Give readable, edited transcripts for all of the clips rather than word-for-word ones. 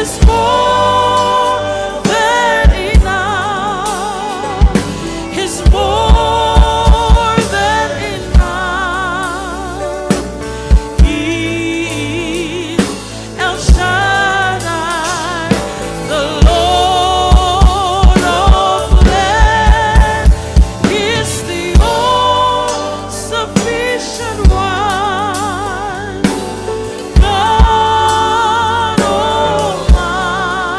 is more than enough. He's more than enough. He's El Shaddai, the Lord of land. He's the all-sufficient one. God Almighty.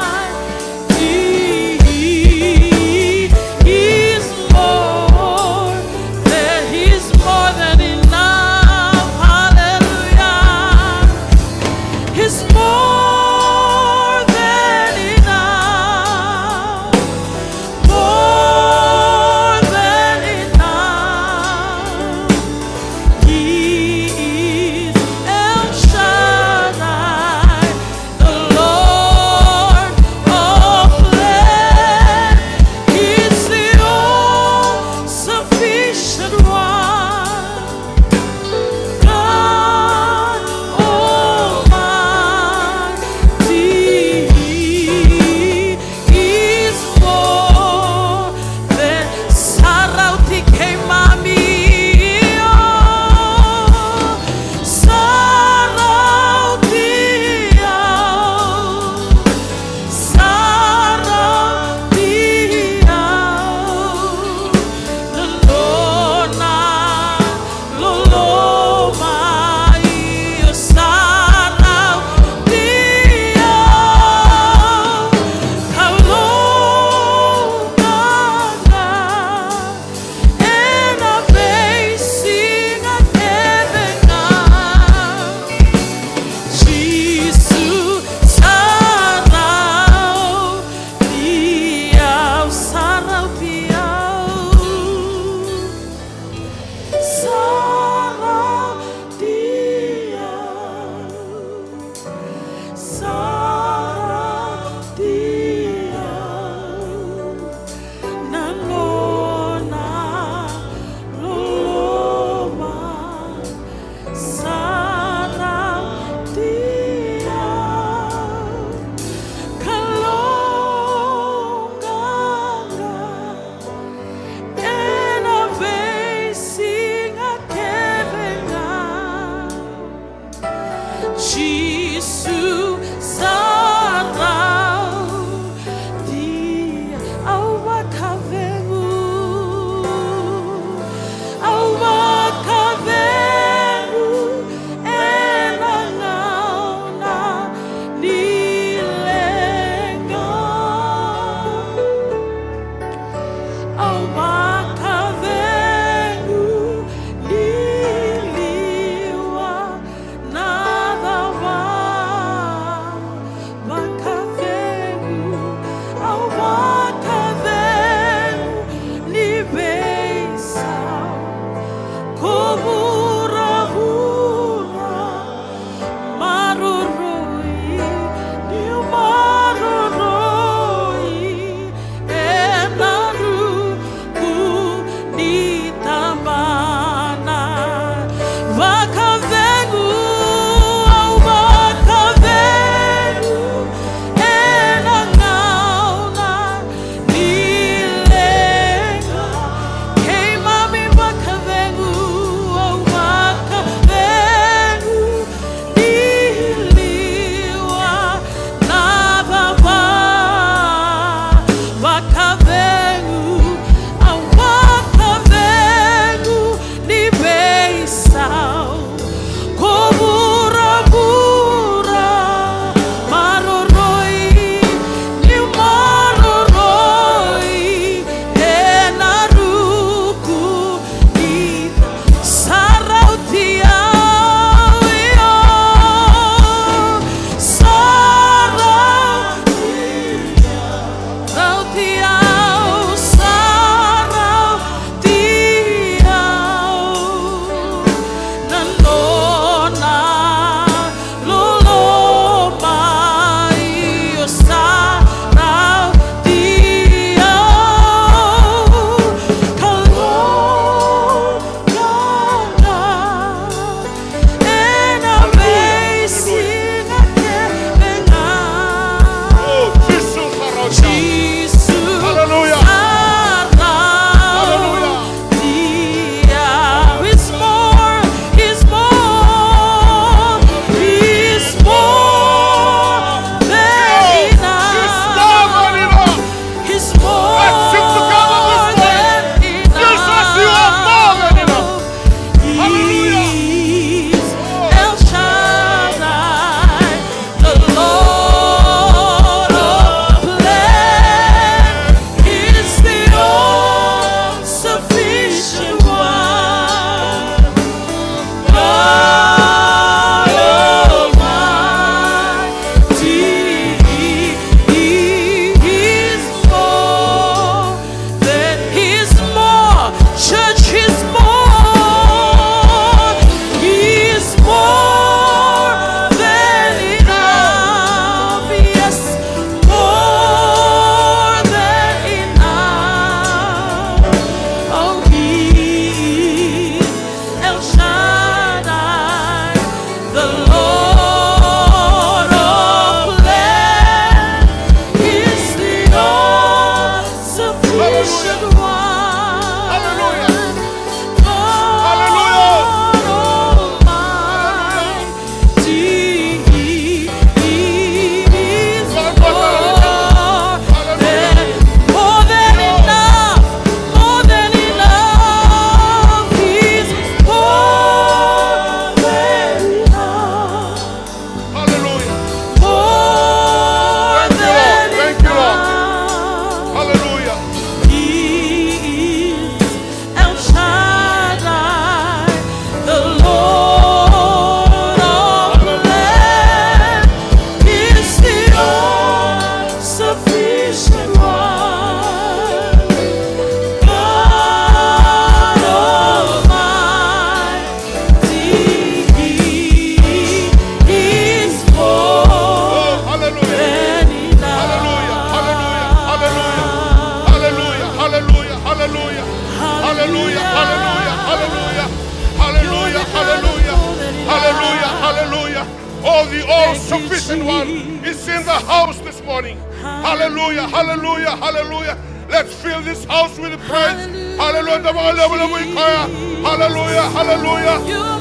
all-sufficient one is in the house this morning. Hallelujah, hallelujah, hallelujah. Let's fill this house with praise. Hallelujah, hallelujah, hallelujah, hallelujah,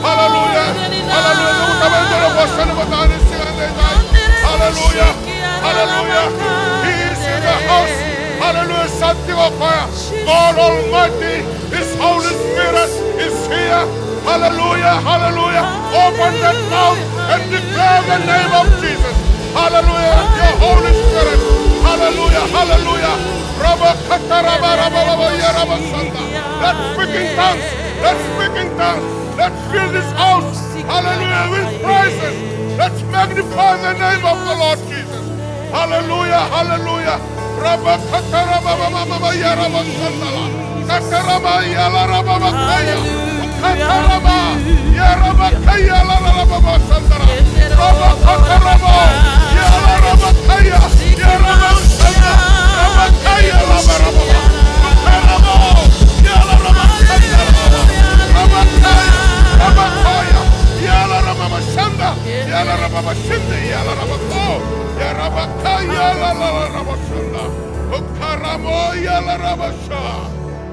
hallelujah. Hallelujah, hallelujah. He is in the house. Hallelujah, something of fire. God Almighty, His Holy Spirit is here. Hallelujah, hallelujah. Open that mouth and declare the name of Jesus. Hallelujah, your Holy Spirit. Hallelujah, hallelujah. Let's speak in tongues. Let's speak in tongues. Let's fill this house. Hallelujah, with praises. Let's magnify the name of the Lord Jesus. Hallelujah, hallelujah.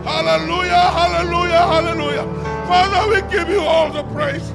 Hallelujah, hallelujah, hallelujah. Father, we give you all the praise.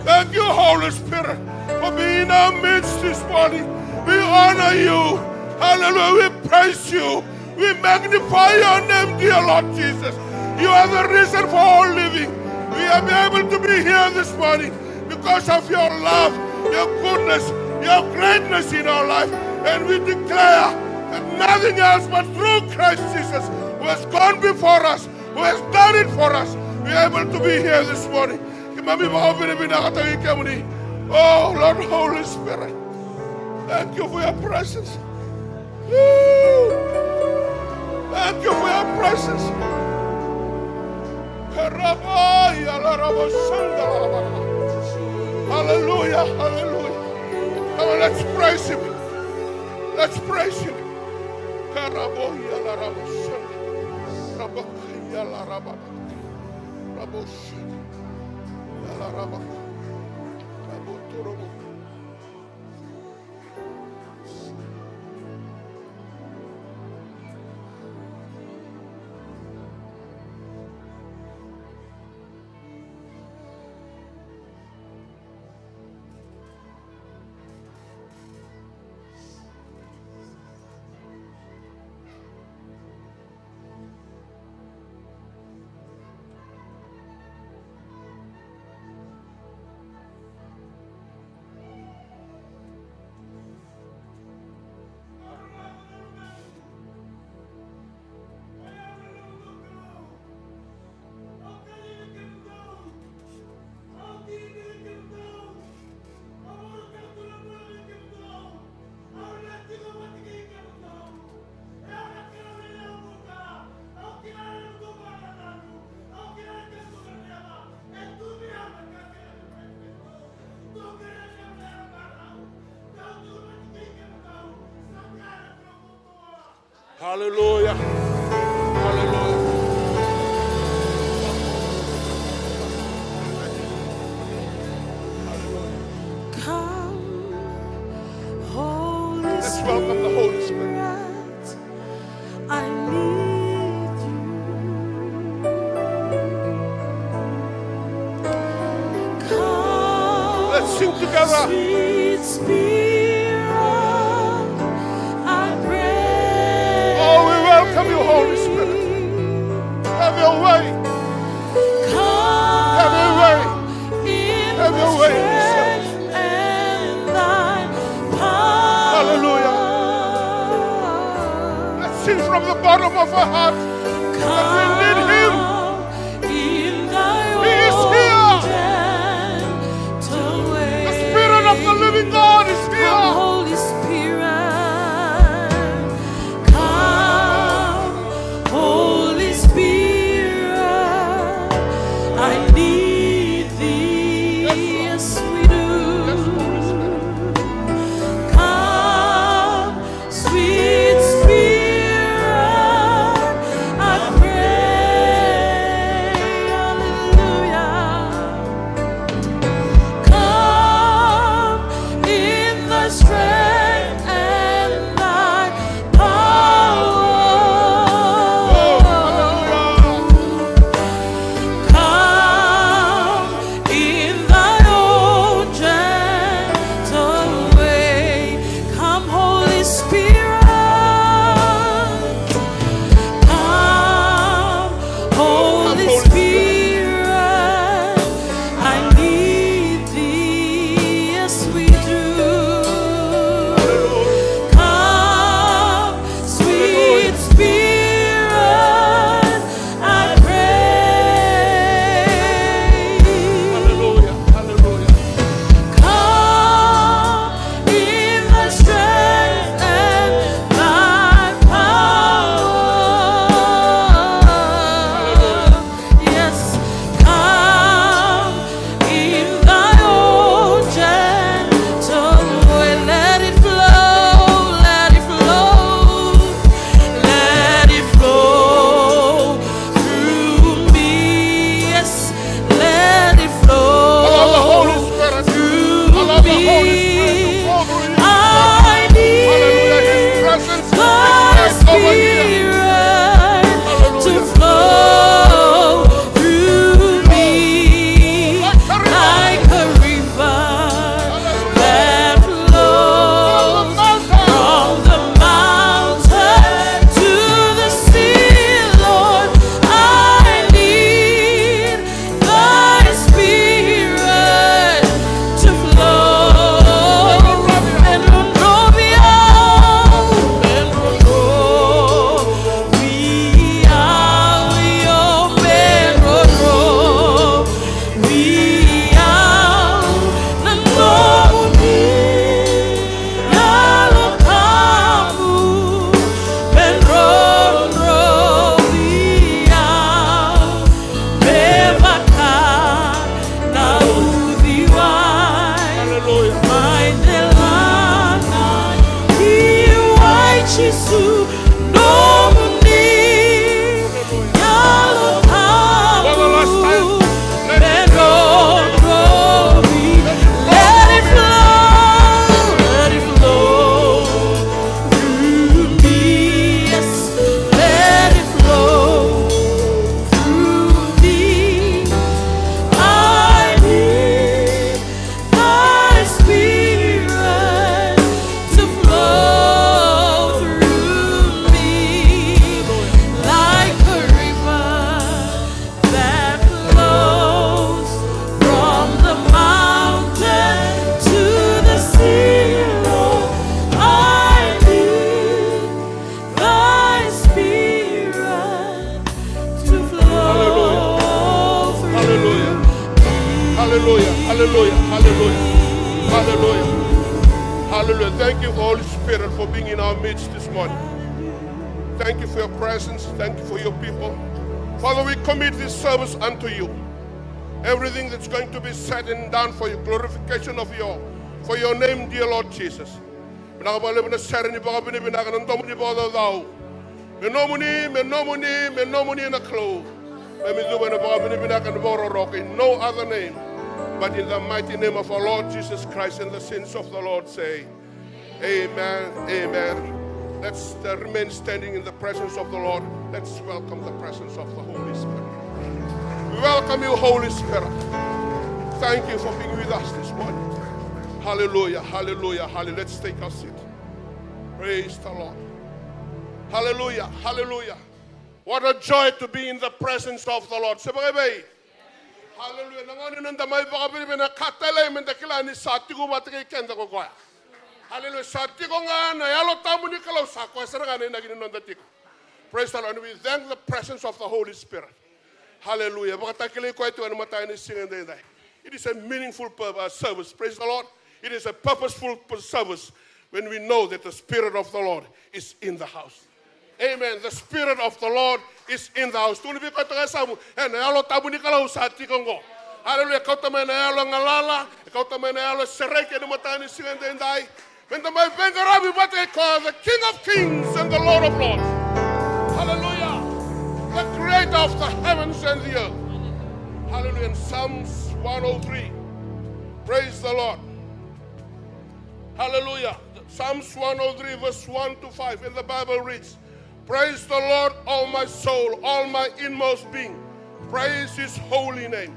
Thank you, Holy Spirit, for being in our midst this morning. We honor you. Hallelujah, we praise you. We magnify your name, dear Lord Jesus. You are the reason for all living. We are able to be here this morning because of your love, your goodness, your greatness in our life. And we declare that nothing else but through Christ Jesus, who has gone before us, who has done it for us, we are able to be here this morning. Oh, Lord, Holy Spirit, thank you for your presence. Thank you for your presence. Hallelujah, hallelujah. Come on, let's praise him. Let's praise him. Hallelujah. Hallelujah. Come, Holy Let's welcome the Holy Spirit. I need you. Come, Let's sing together. sweet Spirit, I pray. Oh, we welcome you, Holy Spirit. Have your way. Come, Have your way. in Have your way in this house. strength and thy power. Hallelujah. Let's sing from the bottom of our hearts. That we need him. In thy He is here. gentle way. The Spirit of the living God is Come, here. Holy Spirit. Come, Holy Spirit. I need thee. Yes, we do. Yes, Holy Spirit. Come, sweet Spirit, I pray. over here. to flow through me like a river that flows from the mountain to the sea, Lord. I need thy spirit to flow and run me out and we are your men, we are the Lord, yalo kamu ben we are bebaka na udiwai mind elana iwai chisu no mundi yalo For the last time, kamu ben let it flow through me, yes, let it flow through me. I need thy spirit to flow through me like a river that flows from the mountain to the sea, Lord. I need thy spirit to flow through Hallelujah. me. Hallelujah. Hallelujah. Hallelujah. Hallelujah. Hallelujah. Thank you, Holy Spirit, for being in our midst this morning. Thank you for your presence. Thank you for your people. Father, we commit this service unto you. Everything that's going to be said and done for your glorification of for your name, dear Lord Jesus. In no other name, but in the mighty name of our Lord Jesus Christ, and the saints of the Lord say, Amen, amen. Let's remain standing in the presence of the Lord. Let's welcome the presence of the Holy Spirit. We welcome you, Holy Spirit. Thank you for being with us this morning. Hallelujah, hallelujah, hallelujah. Let's take our seat. Praise the Lord. Hallelujah, hallelujah. What a joy to be in the presence of the Lord. Hallelujah. Hallelujah. Praise the Lord. And we thank the presence of the Holy Spirit. Hallelujah. It is a meaningful service. Praise the Lord. It is a purposeful service when we know that the Spirit of the Lord is in the house. Amen. The Spirit of the Lord is in the house. Hallelujah. When the what they call the King of Kings and the Lord of Lords. Hallelujah. The creator of the heavens and the earth. Hallelujah. In Psalms 103. Praise the Lord. Hallelujah. Psalms 103 verse 1 to 5 in the Bible reads, praise the Lord, all my soul, all my inmost being. Praise his holy name.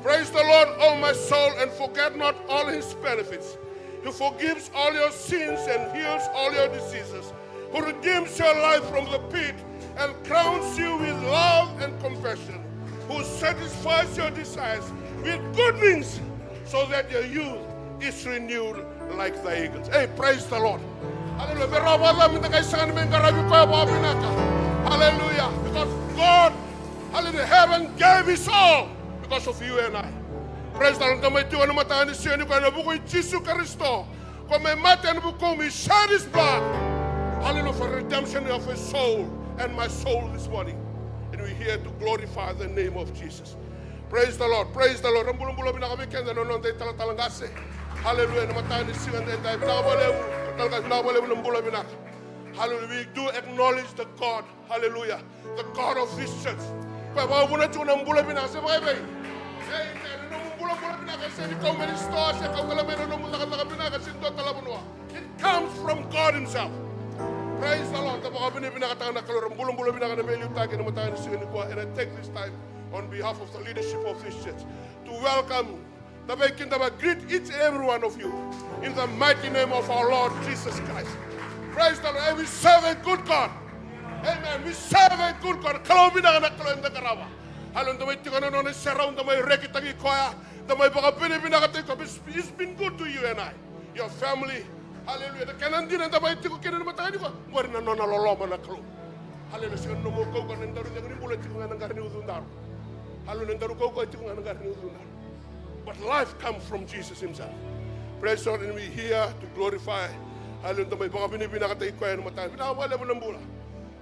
Praise the Lord, all my soul, and forget not all his benefits. Who forgives all your sins and heals all your diseases. Who redeems your life from the pit and crowns you with love and compassion. Who satisfies your desires with good things so that your youth is renewed like the eagles. Hey, praise the Lord. Hallelujah. Hallelujah. Because God, hallelujah, heaven gave his all because of you and I. Praise the Lord. He shed his blood. Hallelujah. For redemption of his soul and my soul this morning. And we're here to glorify the name of Jesus. Praise the Lord. Praise the Lord. Hallelujah. Hallelujah. We do acknowledge the God. Hallelujah. The God of this church. It comes from God himself. Praise the Lord. And I take this time on behalf of the leadership of this church to welcome greet each and every one of you in the mighty name of our Lord Jesus Christ. Praise the Lord. And we serve a good God. Amen. We serve a good God. It's been good to you and I, your family. Hallelujah. But life comes from Jesus himself. Praise God, and we're here to glorify. Hallelujah.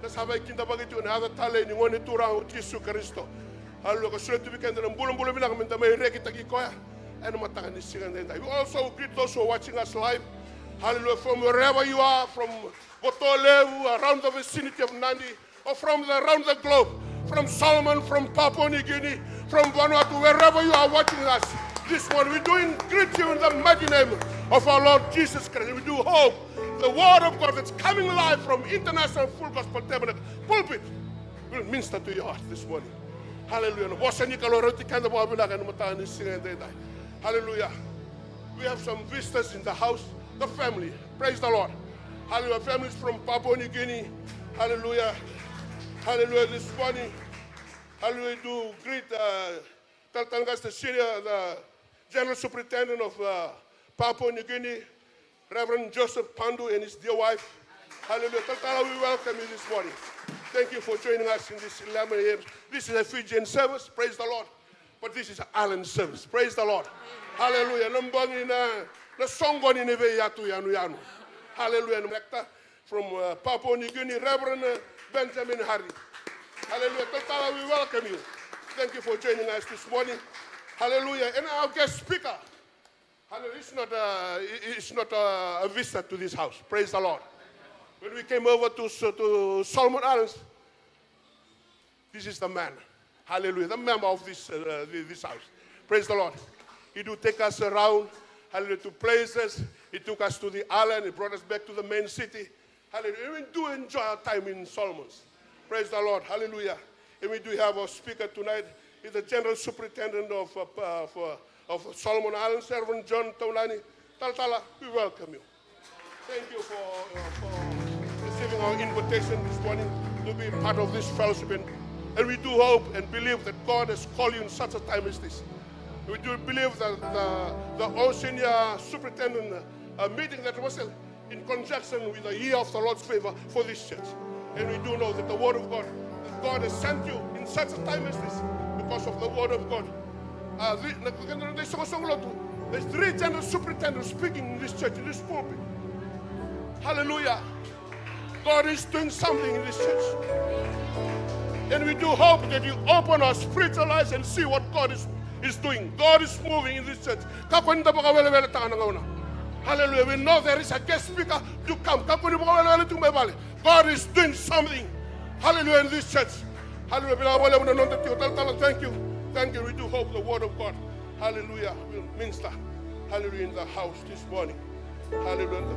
That's how I can do another talent in one tour of Jesus Christ. Hallelujah. We also greet those who are watching us live. Hallelujah. From wherever you are, from Botolevu, around the vicinity of Nandi, or from around the globe, from Solomon, from Papua New Guinea, from Vanuatu, wherever you are watching us this morning, we greet you in the mighty name of our Lord Jesus Christ. We do hope the word of God that's coming live from International Full Gospel Tabernacle pulpit will minister to your heart this morning. Hallelujah. Hallelujah. We have some visitors in the house, the family. Praise the Lord. Hallelujah. Families from Papua New Guinea. Hallelujah. Hallelujah. This morning, hallelujah, do greet Taltangas, the General Superintendent of Papua New Guinea, Reverend Joseph Pandu and his dear wife. Hallelujah. Taltala, we welcome you this morning. Thank you for joining us in this 11 a.m. This is a Fijian service. Praise the Lord. But this is an island service. Praise the Lord. Hallelujah. Hallelujah. From Papua New Guinea, Reverend Benjamin Harry. Hallelujah. Taltala, we welcome you. Thank you for joining us this morning. Hallelujah. And our guest speaker, hallelujah, it's not a visitor to this house. Praise the Lord. When we came over to Solomon Islands, this is the man. Hallelujah. The member of this house. Praise the Lord. He do take us around, hallelujah, to places. He took us to the island. He brought us back to the main city. Hallelujah. And we do enjoy our time in Solomon's. Praise the Lord. Hallelujah. And we do have our speaker tonight. He's the General Superintendent of Solomon Islands, Reverend John Taunani. Taltala, we welcome you. Thank you for receiving our invitation this morning to be part of this fellowship. And we do hope and believe that God has called you in such a time as this. We do believe that the Oceania Superintendent meeting that was in conjunction with the year of the Lord's favor for this church. And we do know that the word of God, that God has sent you in such a time as this because of the word of God. There's 3 general superintendents speaking in this church, in this pulpit. Hallelujah. God is doing something in this church. And we do hope that you open our spiritual eyes and see what God is doing. God is moving in this church. Hallelujah. We know there is a guest speaker to come. God is doing something. Hallelujah in this church. Hallelujah. Thank you. Thank you. We do hope the word of God, hallelujah, will minister. Hallelujah in the house this morning. Hallelujah.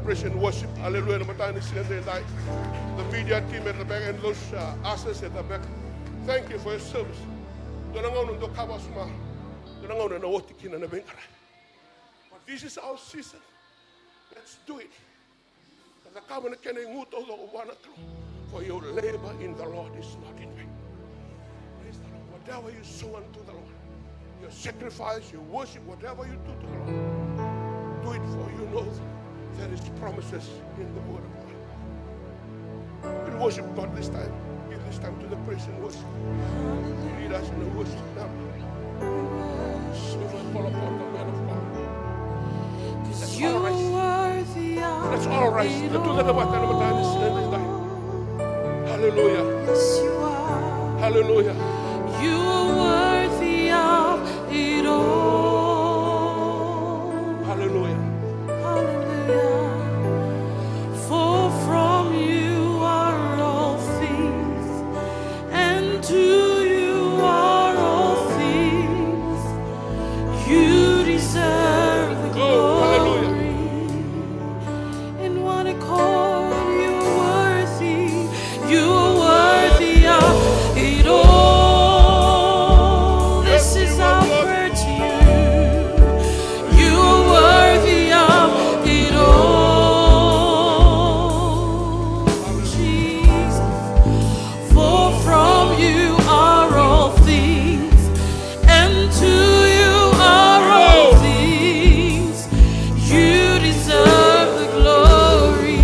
Praise and worship. Hallelujah. The media team at the back and those ushers at the back. Thank you for your service. But this is our season. Let's do it. For your labor in the Lord is not in vain. Praise the Lord. Whatever you sow unto the Lord, your sacrifice, your worship, whatever you do to the Lord, do it for you know there is promises in the word of God. We'll worship God this time. Give this time to the praise and worship. Lead us in the worship now. We will fall upon the man of God. Let's all rise. Let's all rise. Hallelujah. Yes, you are. Hallelujah. You are worthy of it all. Hallelujah. Hallelujah. For from you are all things, and to you are all things. You deserve the glory. Hallelujah. And want to record you're worthy. You are worthy of it all. This is our prayer to you. You are worthy of it all, Jesus. For from you are all things, and to you are all things. You deserve the glory.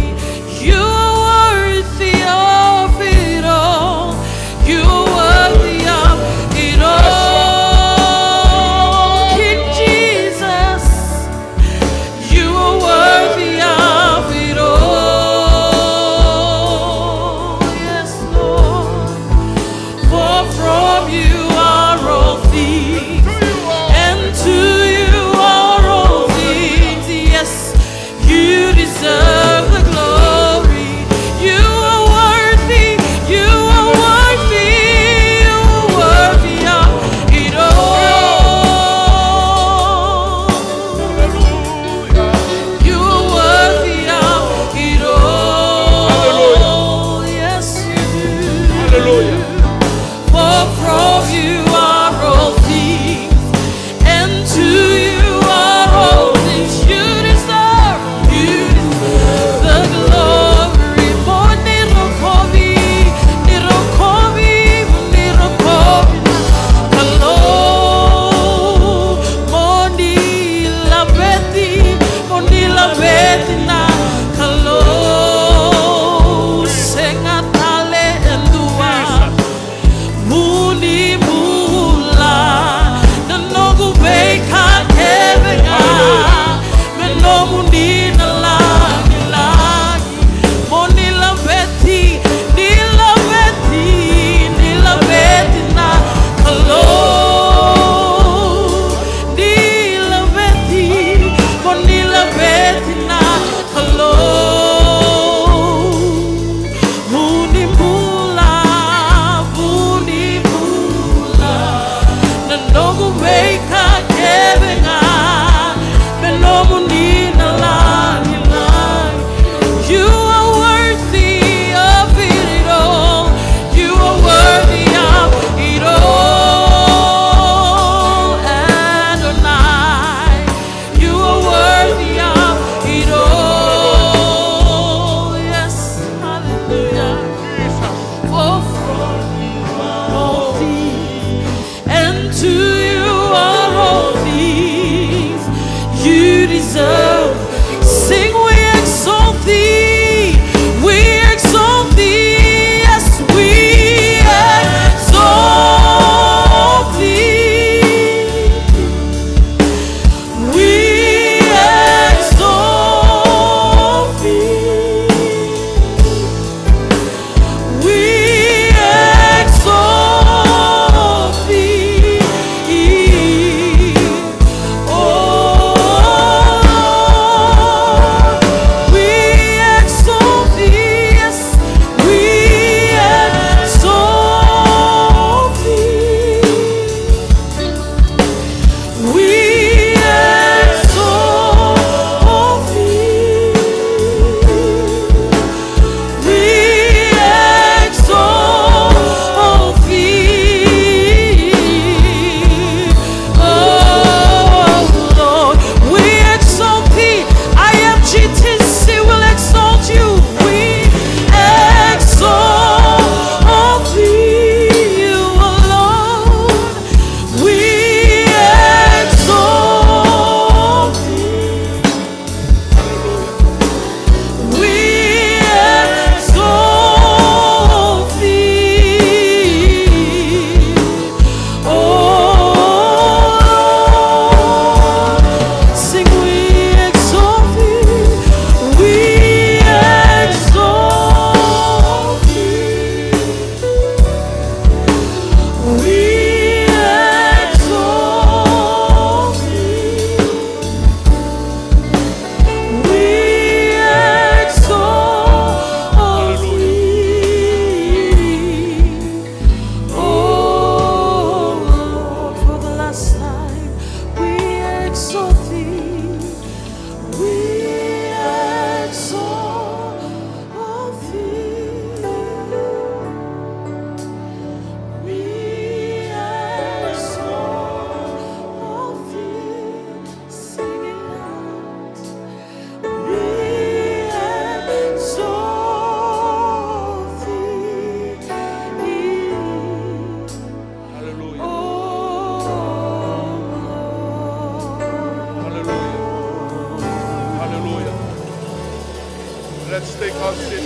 take our sins.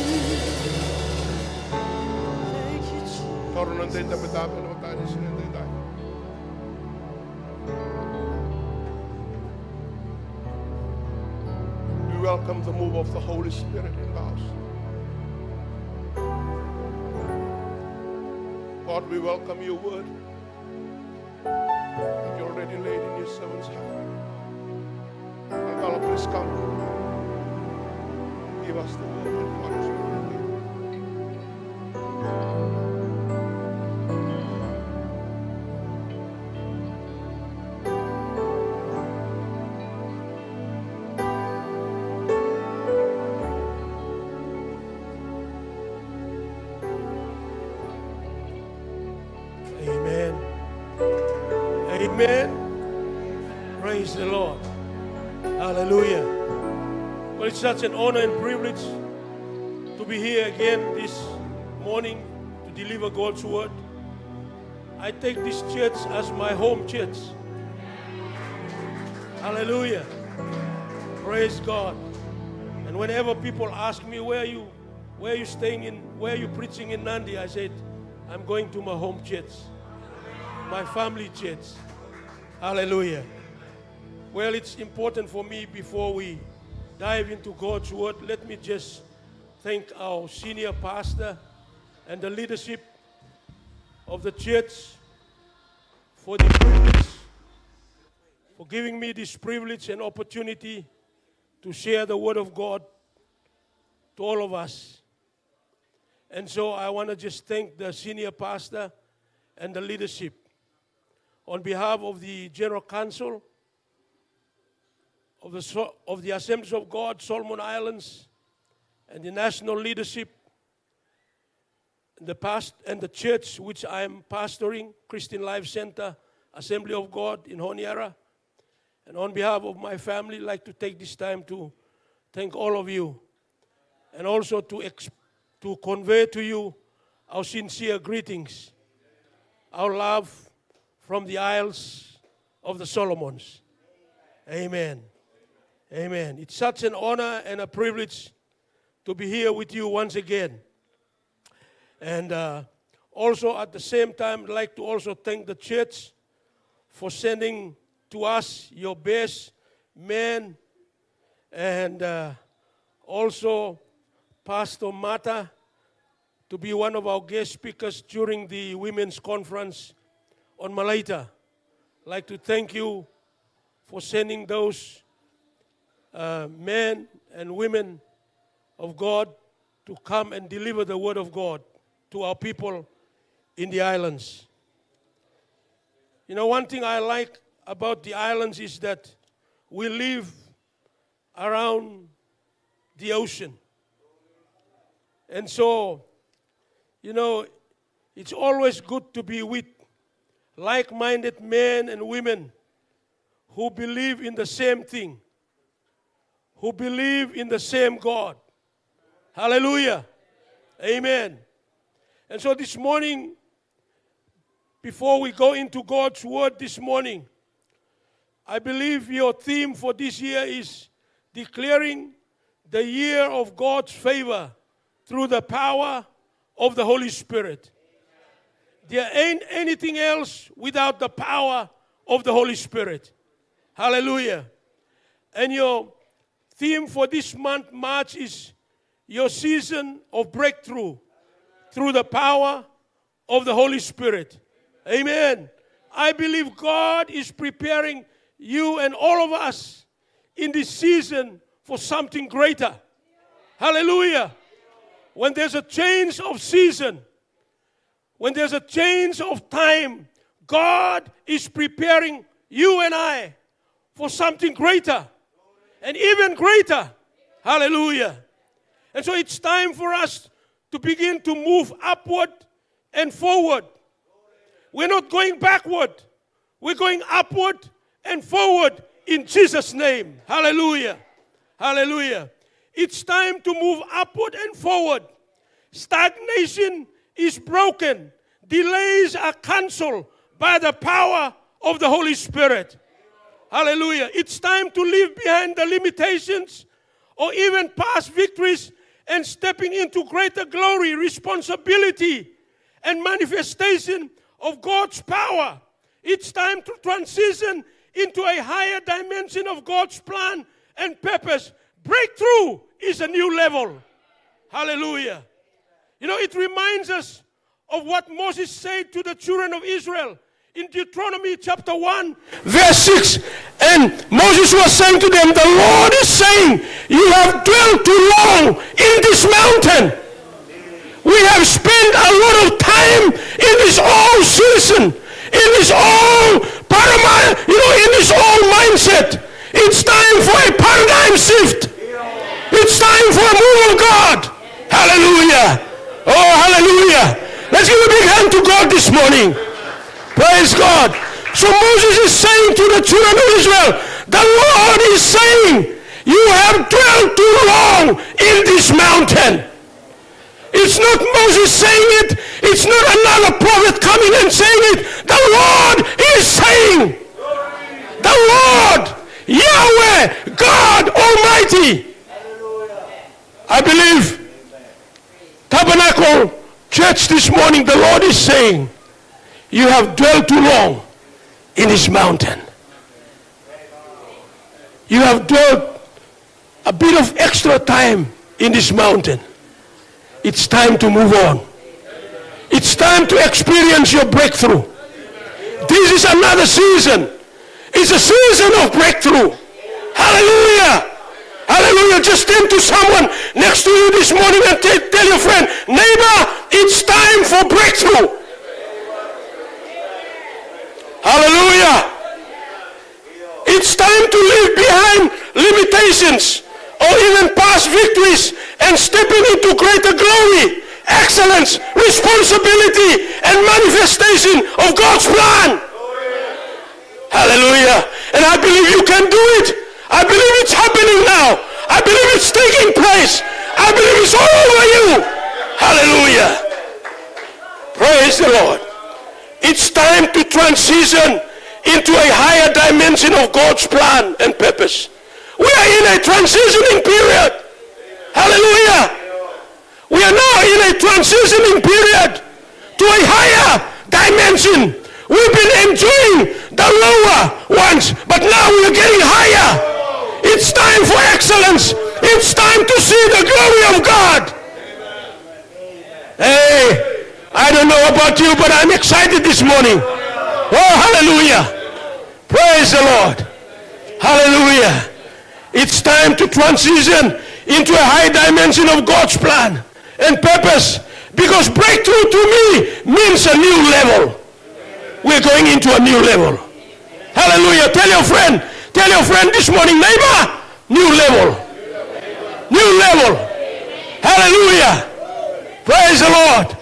Thank you, Jesus. Turunan tayo tabi-tabi na tayo sinintay tayo. We welcome the move of the Holy Spirit in the house. God, we welcome your word. You're already laid in your servant's hand. And God, please come. Give us the word and knowledge. Amen. Amen. Praise the Lord. Hallelujah. Well, it's such an honor and privilege to be here again this morning to deliver God's word. I take this church as my home church. Hallelujah. Praise God. And whenever people ask me, where are you staying in, where are you preaching in Nandi? I said, I'm going to my home church, my family church. Hallelujah. Well, it's important for me before we dive into God's word, let me just thank our senior pastor and the leadership of the church for the privilege, for giving me this privilege and opportunity to share the word of God to all of us. And so I want to just thank the senior pastor and the leadership. On behalf of the General Council of the Assemblies of God, Solomon Islands, and the national leadership, and the church which I am pastoring, Christian Life Center, Assembly of God in Honiara. And on behalf of my family, I'd like to take this time to thank all of you, and also to convey to you our sincere greetings, our love from the Isles of the Solomons. Amen. Amen. It's such an honor and a privilege to be here with you once again. And also at the same time, I'd like to also thank the church for sending to us your best men, and also Pastor Mata to be one of our guest speakers during the women's conference on Malaita. I'd like to thank you for sending those men and women of God to come and deliver the word of God to our people in the islands. You know, one thing I like about the islands is that we live around the ocean. And so, you know, it's always good to be with like-minded men and women who believe in the same thing, who believe in the same God. Hallelujah. Amen. And so this morning, before we go into God's word this morning, I believe your theme for this year is declaring the year of God's favor through the power of the Holy Spirit. There ain't anything else without the power of the Holy Spirit. Hallelujah. And your theme for this month, March, is your season of breakthrough through the power of the Holy Spirit. Amen. I believe God is preparing you and all of us in this season for something greater. Hallelujah. When there's a change of season, when there's a change of time, God is preparing you and I for something greater and even greater. Hallelujah. And so it's time for us to begin to move upward and forward. We're not going backward. We're going upward and forward in Jesus' name. Hallelujah. Hallelujah. It's time to move upward and forward. Stagnation is broken. Delays are canceled by the power of the Holy Spirit. Hallelujah. It's time to leave behind the limitations or even past victories and stepping into greater glory, responsibility, and manifestation of God's power. It's time to transition into a higher dimension of God's plan and purpose. Breakthrough is a new level. Hallelujah. You know, it reminds us of what Moses said to the children of Israel in Deuteronomy chapter 1, verse 6. And Moses was saying to them, the Lord is saying, you have dwelt too long in this mountain. We have spent a lot of time in this old season, in this old paradigm, in this old mindset. It's time for a paradigm shift. It's time for a move of God. Hallelujah. Oh, hallelujah. Let's give a big hand to God this morning. Praise God. So Moses is saying to the children of Israel, the Lord is saying, you have dwelt too long in this mountain. It's not Moses saying it. It's not another prophet coming and saying it. The Lord is saying, the Lord, Yahweh, God Almighty. I believe, Tabernacle Church this morning, the Lord is saying, you have dwelt too long in this mountain. You have dwelt a bit of extra time in this mountain. It's time to move on. It's time to experience your breakthrough. This is another season. It's a season of breakthrough. Hallelujah. Hallelujah. Just turn to someone next to you this morning and tell your friend, neighbor, it's time for breakthrough. Hallelujah. It's time to leave behind limitations or even past victories and stepping into greater glory, excellence, responsibility, and manifestation of God's plan. Hallelujah. And I believe you can do it. I believe it's happening now. I believe it's taking place. I believe it's all over you. Hallelujah. Praise the Lord. It's time to transition into a higher dimension of God's plan and purpose. We are in a transitioning period. Hallelujah. We are now in a transitioning period to a higher dimension. We've been enjoying the lower ones, but now we are getting higher. It's time for excellence. It's time to see the glory of God. Hey, I don't know about you, but I'm excited this morning. Oh, hallelujah. Praise the Lord. Hallelujah. It's time to transition into a high dimension of God's plan and purpose, because breakthrough to me means a new level. We're going into a new level. Hallelujah. Tell your friend this morning, neighbor, new level. New level. Hallelujah. Praise the Lord.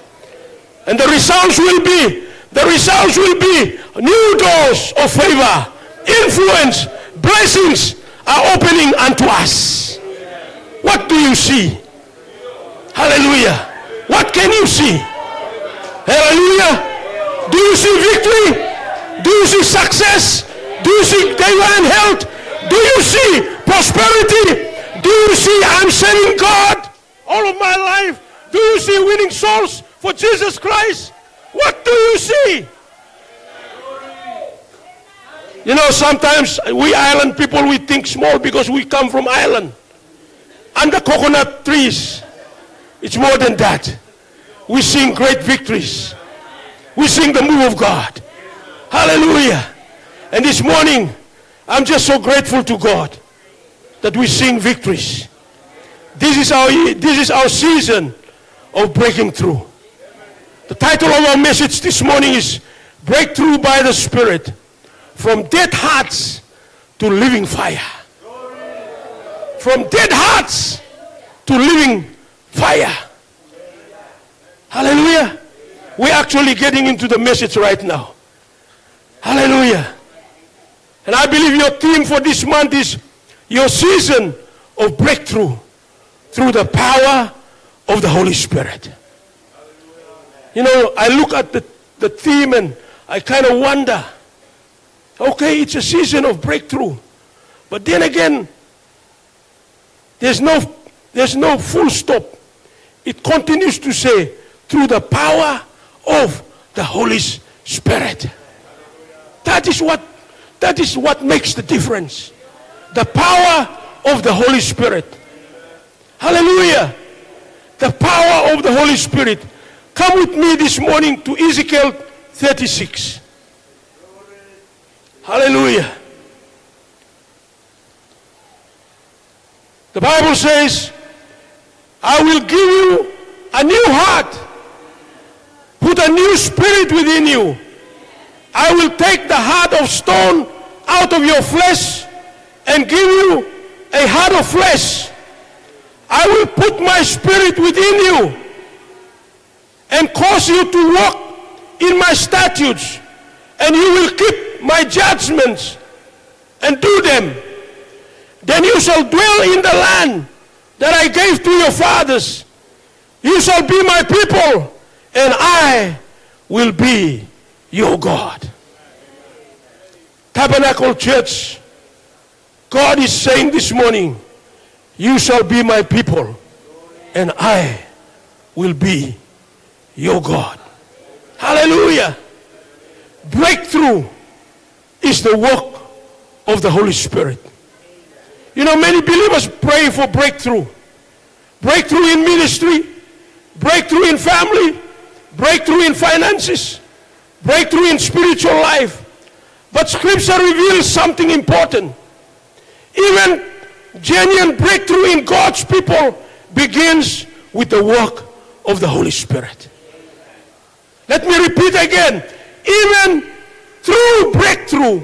And the results will be new doors of favor, influence, blessings are opening unto us. What do you see? Hallelujah. What can you see? Hallelujah. Do you see victory? Do you see success? Do you see divine health? Do you see prosperity? Do you see I'm serving God all of my life? Do you see winning souls for Jesus Christ? What do you see? You know, sometimes we island people, we think small because we come from Ireland. Under coconut trees, it's more than that. We sing great victories. We sing the move of God. Hallelujah. And this morning, I'm just so grateful to God that we sing victories. This is our season of breaking through. The title of our message this morning is Breakthrough by the Spirit, from dead hearts to living fire. From dead hearts to living fire. Hallelujah. We're actually getting into the message right now. Hallelujah. And I believe your theme for this month is your season of breakthrough through the power of the Holy Spirit. You know, I look at the theme and I kind of wonder, okay, it's a season of breakthrough. But then again, there's no There's no full stop. It continues to say, through the power of the Holy Spirit. That is what makes the difference. The power of the Holy Spirit. Hallelujah. The power of the Holy Spirit. Come with me this morning to Ezekiel 36. Hallelujah. The Bible says, I will give you a new heart. Put a new spirit within you. I will take the heart of stone out of your flesh and give you a heart of flesh. I will put my spirit within you and cause you to walk in my statutes, and you will keep my judgments and do them. Then you shall dwell in the land that I gave to your fathers. You shall be my people, and I will be your God. Tabernacle Church, God is saying this morning, you shall be my people, and I will be your God. Hallelujah. Breakthrough is the work of the Holy Spirit. You know, many believers pray for breakthrough. Breakthrough in ministry, breakthrough in family, breakthrough in finances, breakthrough in spiritual life. But Scripture reveals something important. Even genuine breakthrough in God's people begins with the work of the Holy Spirit. Let me repeat again. Even true breakthrough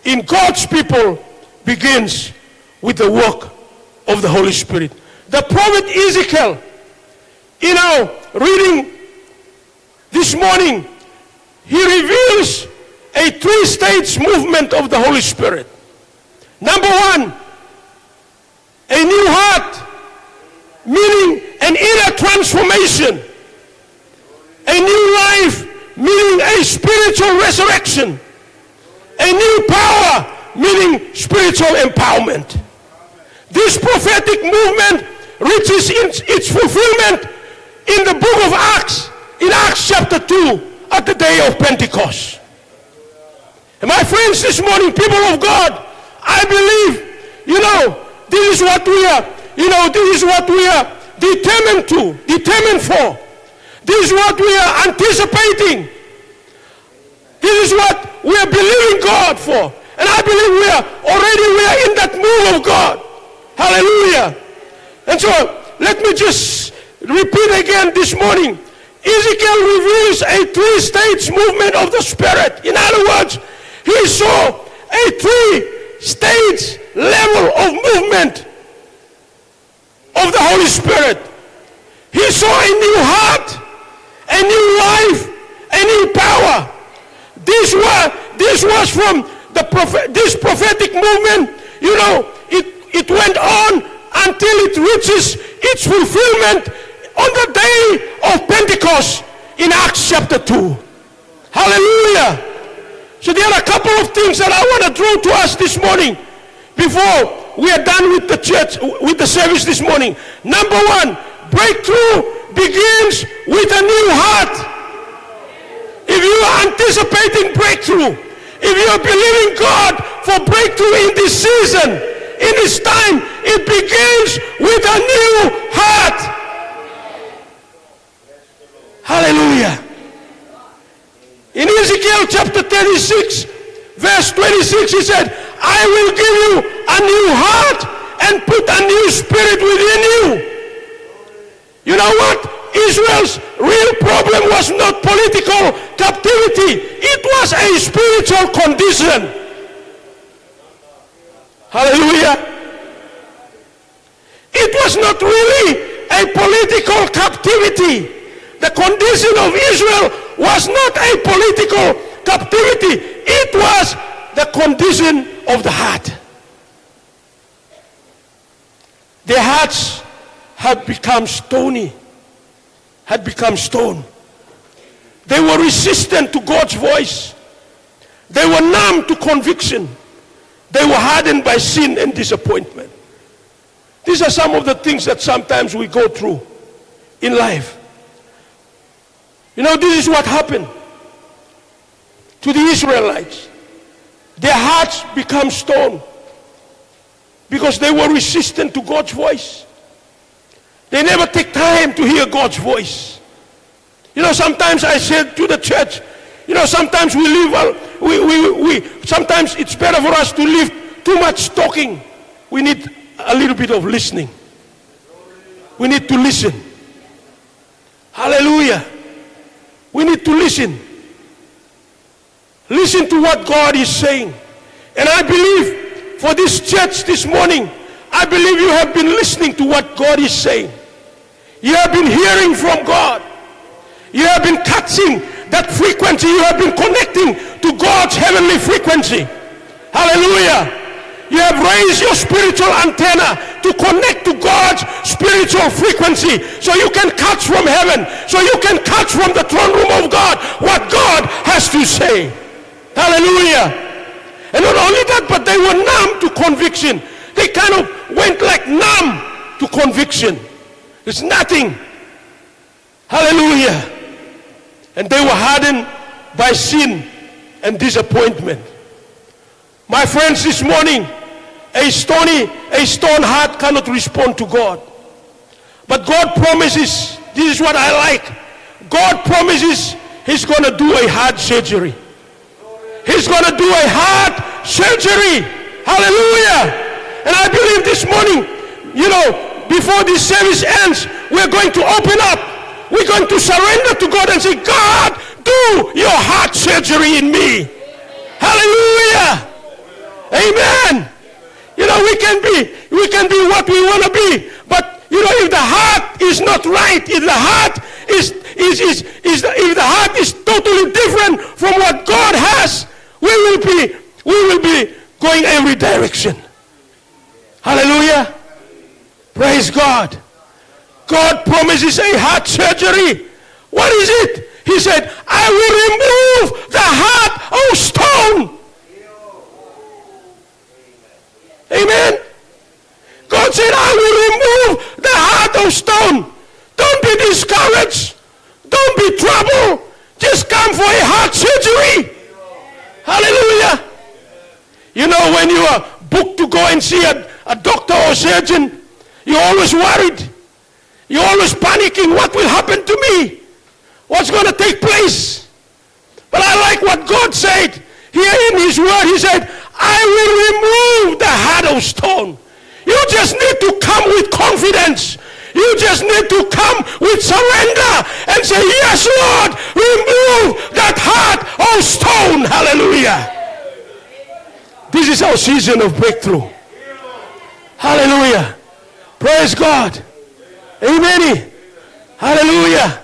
in God's people begins with the work of the Holy Spirit. The prophet Ezekiel, in our reading this morning, he reveals a three-stage movement of the Holy Spirit. Number one, a new heart, meaning an inner transformation. A new life, meaning a spiritual resurrection. A new power, meaning spiritual empowerment. This prophetic movement reaches its fulfillment in the book of Acts, in Acts chapter 2, at the day of Pentecost. And my friends, this morning, people of God, I believe, this is what we are, this is what we are determined for. This is what we are anticipating. This is what we are believing God for. And I believe we are in that move of God. Hallelujah. And so, let me just repeat again this morning. Ezekiel reveals a three-stage movement of the Spirit. In other words, he saw a three-stage level of movement of the Holy Spirit. He saw a new heart, a new life, a new power. This was from this prophetic movement. It went on until it reaches its fulfillment on the day of Pentecost in Acts chapter 2. Hallelujah. So there are a couple of things that I want to draw to us this morning before we are done with the church, with the service this morning. Number one, breakthrough begins with a new heart. If you are anticipating breakthrough, if you are believing God for breakthrough in this season, in this time, it begins with a new heart. Hallelujah. In Ezekiel chapter 36, verse 26, he said, I will give you a new heart and put a new spirit within you. You know what? Israel's real problem was not political captivity. It was a spiritual condition. Hallelujah. It was not really a political captivity. The condition of Israel was not a political captivity. It was the condition of the heart. Their hearts had become stony, had become stone. They were resistant to God's voice. They were numb to conviction. They were hardened by sin and disappointment. These are some of the things that sometimes we go through in life. You know, this is what happened to the Israelites. Their hearts become stone because they were resistant to God's voice. They never take time to hear God's voice. You know, sometimes I said to the church, you know, sometimes we live, sometimes it's better for us to live too much talking. We need a little bit of listening. We need to listen. Hallelujah. We need to listen. Listen to what God is saying. And I believe for this church this morning, I believe you have been listening to what God is saying. You have been hearing from God. You have been catching that frequency. You have been connecting to God's heavenly frequency. Hallelujah. You have raised your spiritual antenna to connect to God's spiritual frequency, so you can catch from heaven, so you can catch from the throne room of God what God has to say. Hallelujah. And not only that, but they were numb to conviction. They kind of went like numb to conviction. It's nothing. Hallelujah. And they were hardened by sin and disappointment. My friends, this morning, a stone heart cannot respond to God. But God promises, this is what I like. God promises He's going to do a heart surgery. He's going to do a heart surgery. Hallelujah. And I believe this morning, you know, before this service ends, we're going to open up. We're going to surrender to God and say, God, do your heart surgery in me. Hallelujah. Amen. You know, we can be what we want to be, but you know, if the heart is not right, if the heart if the heart is totally different from what God has, we will be going every direction. Hallelujah. Praise God. God promises a heart surgery. What is it? He said, I will remove the heart of stone. Amen. God said, I will remove the heart of stone. Don't be discouraged. Don't be troubled. Just come for a heart surgery. Hallelujah. You know, when you are booked to go and see a doctor or surgeon, you're always worried. You're always panicking. What will happen to me? What's going to take place? But I like what God said. Here in His Word, He said, I will remove the heart of stone. You just need to come with confidence. You just need to come with surrender and say, yes, Lord, remove that heart of stone. Hallelujah. This is our season of breakthrough. Hallelujah. Praise God. Amen. Hallelujah.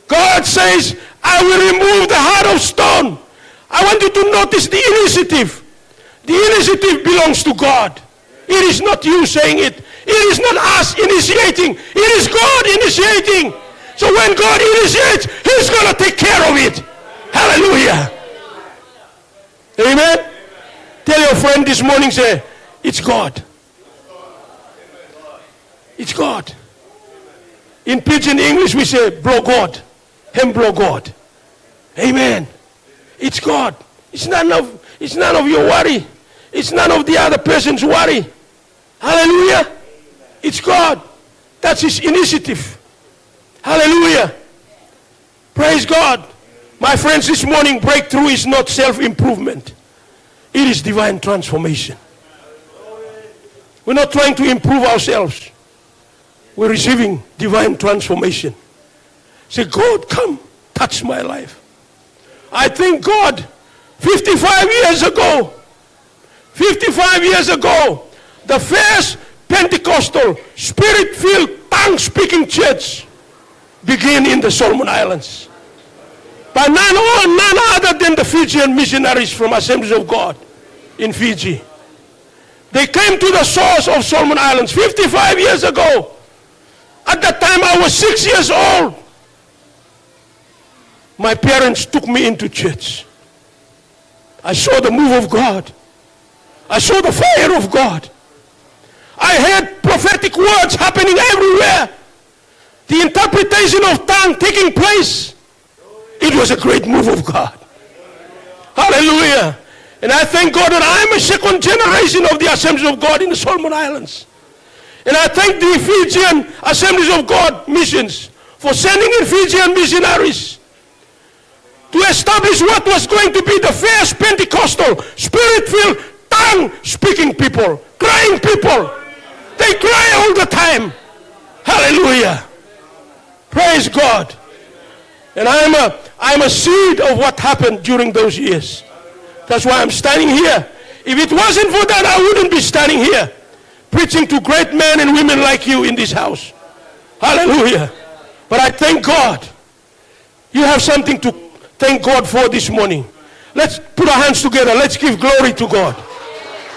God says, I will remove the heart of stone. I want you to notice the initiative. The initiative belongs to God. It is not you saying it. It is not us initiating. It is God initiating. So when God initiates, He's going to take care of it. Hallelujah. Amen. Tell your friend this morning, say, it's God. It's God. In Pidgin English, we say, blow God. Him blow God. Amen. It's God. It's none of your worry. It's none of the other person's worry. Hallelujah. It's God. That's His initiative. Hallelujah. Praise God. My friends, this morning, breakthrough is not self-improvement. It is divine transformation. We're not trying to improve ourselves. We're receiving divine transformation. Say, God, come, touch my life. I thank God, 55 years ago, the first Pentecostal, Spirit-filled, tongue-speaking church began in the Solomon Islands. By none other than the Fijian missionaries from Assemblies of God in Fiji. They came to the source of Solomon Islands 55 years ago. At that time, I was 6 years old. My parents took me into church. I saw the move of God. I saw the fire of God. I heard prophetic words happening everywhere. The interpretation of tongue taking place. It was a great move of God. Hallelujah. And I thank God that I am a second generation of the Assemblies of God in the Solomon Islands. And I thank the Fijian Assemblies of God missions for sending in Fijian missionaries to establish what was going to be the first Pentecostal, spirit-filled, tongue-speaking people, crying people. They cry all the time. Hallelujah. Praise God. And I'm a seed of what happened during those years. That's why I'm standing here. If it wasn't for that, I wouldn't be standing here preaching to great men and women like you in this house. Hallelujah. But I thank God. You have something to thank God for this morning. Let's put our hands together. Let's give glory to God.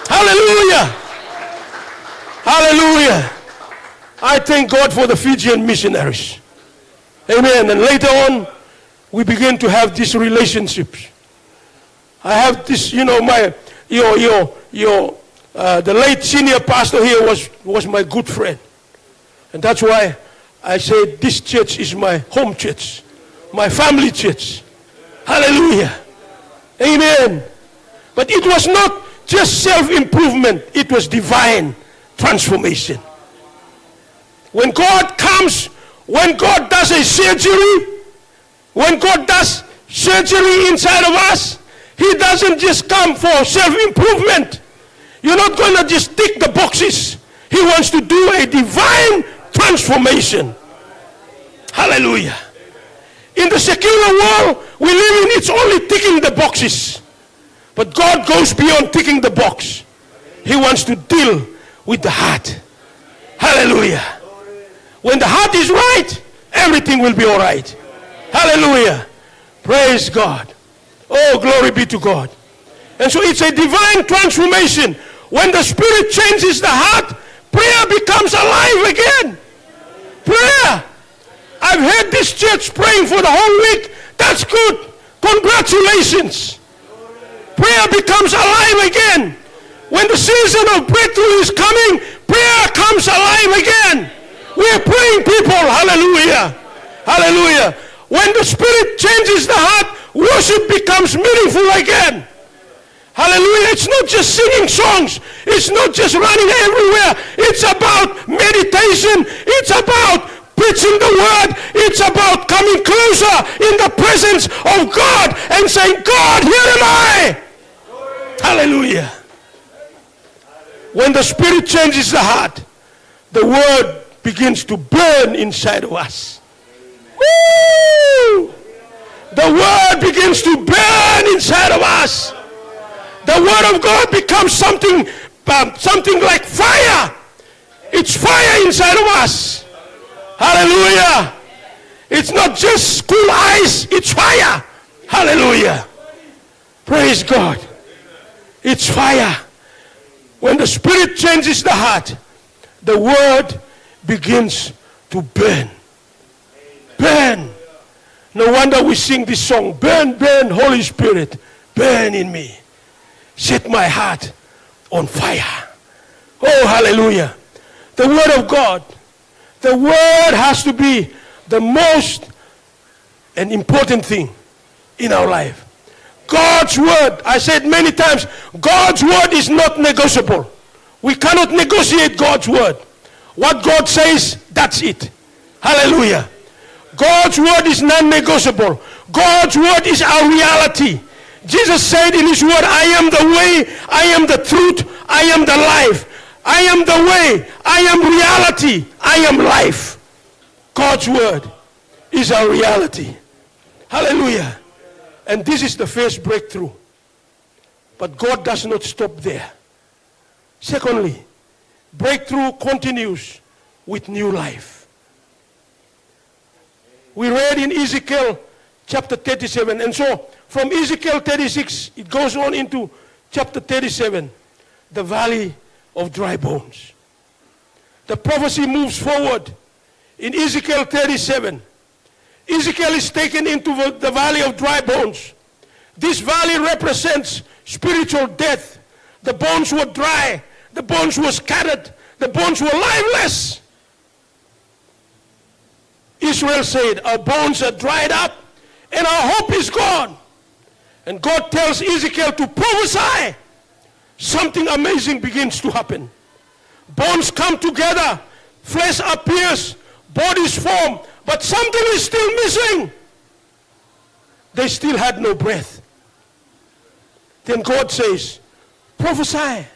Hallelujah. Hallelujah. I thank God for the Fijian missionaries. Amen. And later on, we begin to have these relationships. I have this, the late senior pastor here was my good friend. And that's why I say this church is my home church, my family church. Hallelujah. Amen. But it was not just self-improvement, it was divine transformation. When God comes, when God does a surgery, when God does surgery inside of us, He doesn't just come for self-improvement. You're not going to just tick the boxes. He wants to do a divine transformation. Hallelujah. In the secular world we live in, it's only ticking the boxes. But God goes beyond ticking the box. He wants to deal with the heart. Hallelujah. When the heart is right, everything will be all right. Hallelujah. Praise God. Oh, glory be to God. And so it's a divine transformation. When the Spirit changes the heart, prayer becomes alive again. Prayer. I've heard this church praying for the whole week. That's good. Congratulations. Prayer becomes alive again. When the season of breakthrough is coming, prayer comes alive again. We're praying people. Hallelujah. Hallelujah. When the Spirit changes the heart, worship becomes meaningful again. Hallelujah. It's not just singing songs. It's not just running everywhere. It's about meditation. It's about preaching the word. It's about coming closer in the presence of God and saying, God, here am I. Hallelujah. When the Spirit changes the heart, the word begins to burn inside of us. Woo! The word begins to burn inside of us. The word of God becomes something like fire. It's fire inside of us. Hallelujah. It's not just cool ice, it's fire. Hallelujah. Praise God. It's fire. When the Spirit changes the heart, the word begins to burn. Burn. No wonder we sing this song. Burn, burn, Holy Spirit, burn in me. Set my heart on fire. Oh, hallelujah. The word of God. The word has to be the most and important thing in our life. God's word, I said many times, God's word is not negotiable. We cannot negotiate God's word. What God says, that's it. Hallelujah. God's word is non-negotiable. God's word is our reality. Jesus said in his word, I am the way, I am the truth, I am the life. I am the way, I am reality, I am life. God's word is our reality. Hallelujah. And this is the first breakthrough. But God does not stop there. Secondly, breakthrough continues with new life. We read in Ezekiel chapter 37. And so from Ezekiel 36, it goes on into chapter 37, the valley of dry bones. The prophecy moves forward in Ezekiel 37. Ezekiel is taken into the valley of dry bones. This valley represents spiritual death. The bones were dry. The bones were scattered. The bones were lifeless. Israel said, our bones are dried up and our hope is gone. And God tells Ezekiel to prophesy. Something amazing begins to happen. Bones come together, flesh appears, bodies form, but something is still missing. They still had no breath. Then God says, prophesy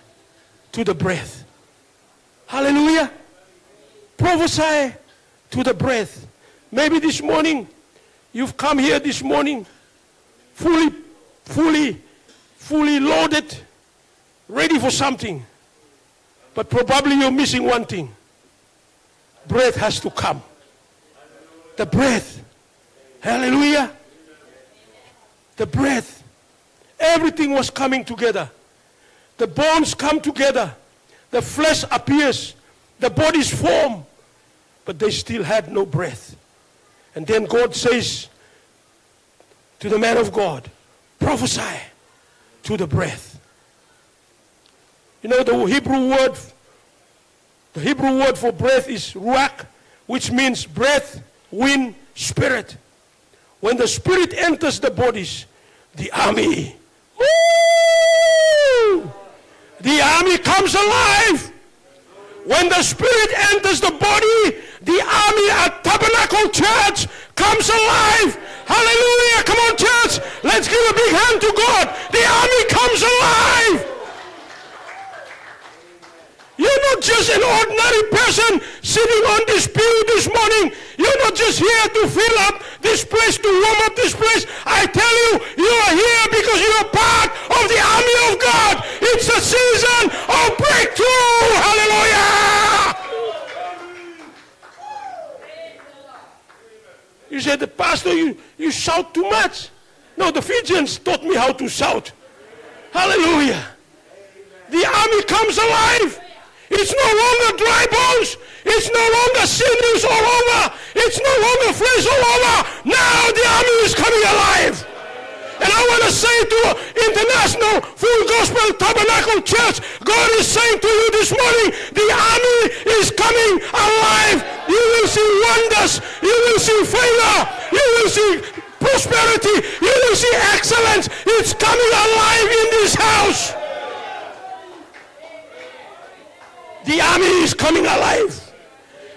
to the breath. Hallelujah. Prophesy to the breath. Maybe this morning, you've come here this morning fully loaded, ready for something. But probably you're missing one thing. Breath has to come. The breath. Hallelujah. The breath. Everything was coming together. The bones come together. The flesh appears. The bodies form. But they still had no breath. And then God says to the man of God, prophesy to the breath. You know, the Hebrew word for breath is ruach, which means breath, wind, spirit. When the spirit enters the bodies, the army, the army comes alive. When the spirit enters the body, the army at Tabernacle Church comes alive. Hallelujah. Come on, church. Let's give a big hand to God. The army comes alive. You're not just an ordinary person sitting on this pew this morning. You're not just here to fill up this place, to warm up this place. I tell you, you are here because you're part of the army of God. It's a season of breakthrough. Hallelujah. You said, the pastor, you shout too much. No, the Fijians taught me how to shout. Hallelujah. The army comes alive. It's no longer dry bones. It's no longer sinews all over. It's no longer flesh all over. Now the army is coming alive. And I want to say to International Full Gospel Tabernacle Church, God is saying to you this morning, the army is coming alive. You will see wonders. You will see favor. You will see prosperity. You will see excellence. It's coming alive in this house. The army is coming alive.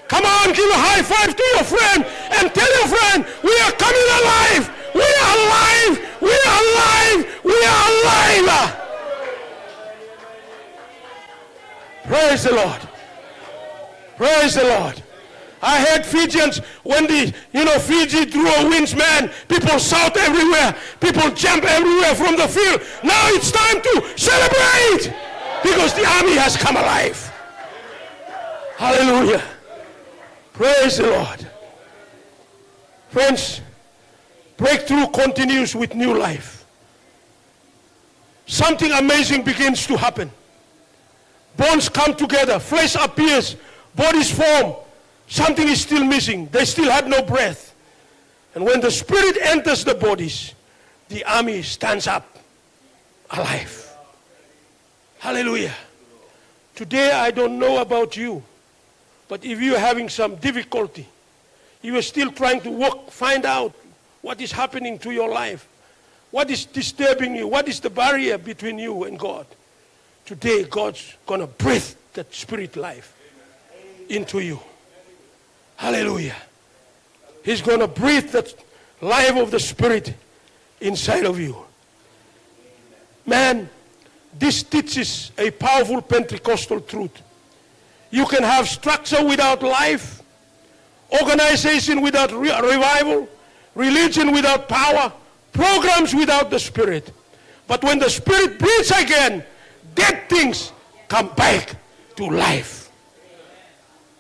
Come on, give a high five to your friend and tell your friend, we are coming alive. We are alive. We are alive. We are alive. Praise the Lord. Praise the Lord. I heard Fijians, when Fiji drew a winds, man, people shout everywhere. People jump everywhere from the field. Now it's time to celebrate because the army has come alive. Hallelujah. Praise the Lord. Friends, breakthrough continues with new life. Something amazing begins to happen. Bones come together, flesh appears, bodies form. Something is still missing. They still had no breath. And when the spirit enters the bodies, the army stands up alive. Hallelujah. Today I don't know about you. But if you're having some difficulty, you are still trying to find out what is happening to your life, what is disturbing you, what is the barrier between you and God. Today, God's going to breathe that spirit life into you. Hallelujah. He's going to breathe that life of the spirit inside of you. Man, this teaches a powerful Pentecostal truth. You can have structure without life, organization without revival, religion without power, programs without the Spirit. But when the Spirit breathes again, dead things come back to life.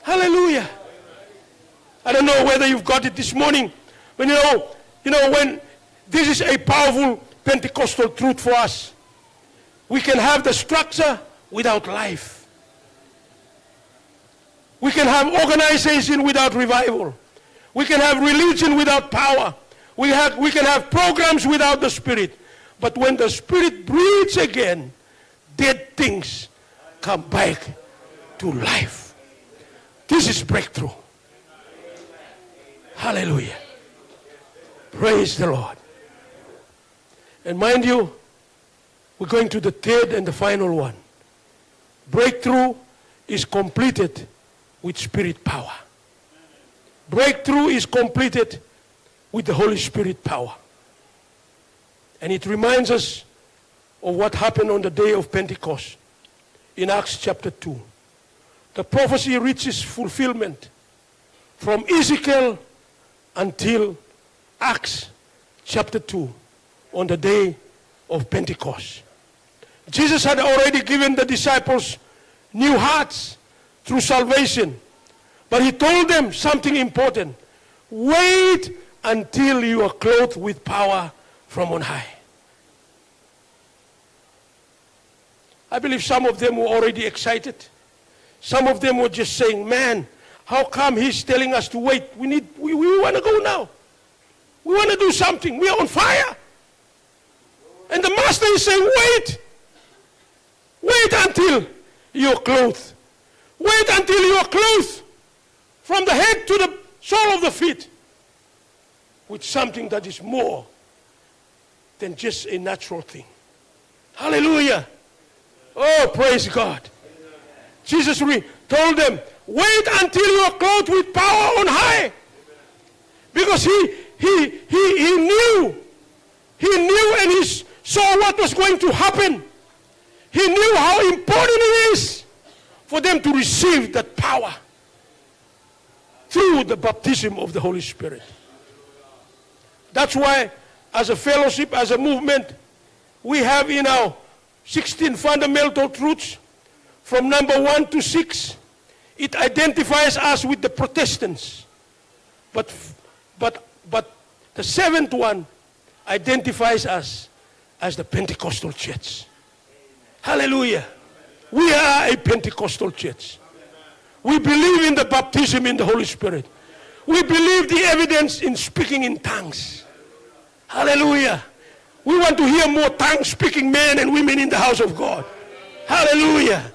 Hallelujah. I don't know whether you've got it this morning, but when this is a powerful Pentecostal truth for us. We can have the structure without life. We can have organization without revival. We can have religion without power. We can have programs without the Spirit. But when the Spirit breathes again, dead things come back to to life. This is breakthrough. Hallelujah. Praise the Lord. And mind you, we're going to the third and the final one. Breakthrough is completed with spirit power. Breakthrough is completed with the Holy Spirit power. And it reminds us of what happened on the day of Pentecost in Acts chapter 2. The prophecy reaches fulfillment from Ezekiel until Acts chapter 2 on the day of Pentecost. Jesus had already given the disciples new hearts through salvation, but he told them something important. Wait until you are clothed with power from on high. I believe some of them were already excited. Some of them were just saying, man, how come he's telling us to wait? We want to go now. We want to do something. We are on fire. And the master is saying, wait. Wait until you're clothed. Wait until you are clothed from the head to the sole of the feet with something that is more than just a natural thing. Hallelujah. Oh, praise God. Jesus told them, wait until you are clothed with power on high. Because he knew. He knew and he saw what was going to happen. He knew how important it is for them to receive that power through the baptism of the Holy Spirit. That's why, as a fellowship, as a movement, we have in our 16 fundamental truths, from number 1 to 6, it identifies us with the Protestants. But the 7th one identifies us as the Pentecostal church. Hallelujah. We are a Pentecostal church. We believe in the baptism in the Holy Spirit. We believe the evidence in speaking in tongues. Hallelujah. We want to hear more tongue-speaking men and women in the house of God. Hallelujah.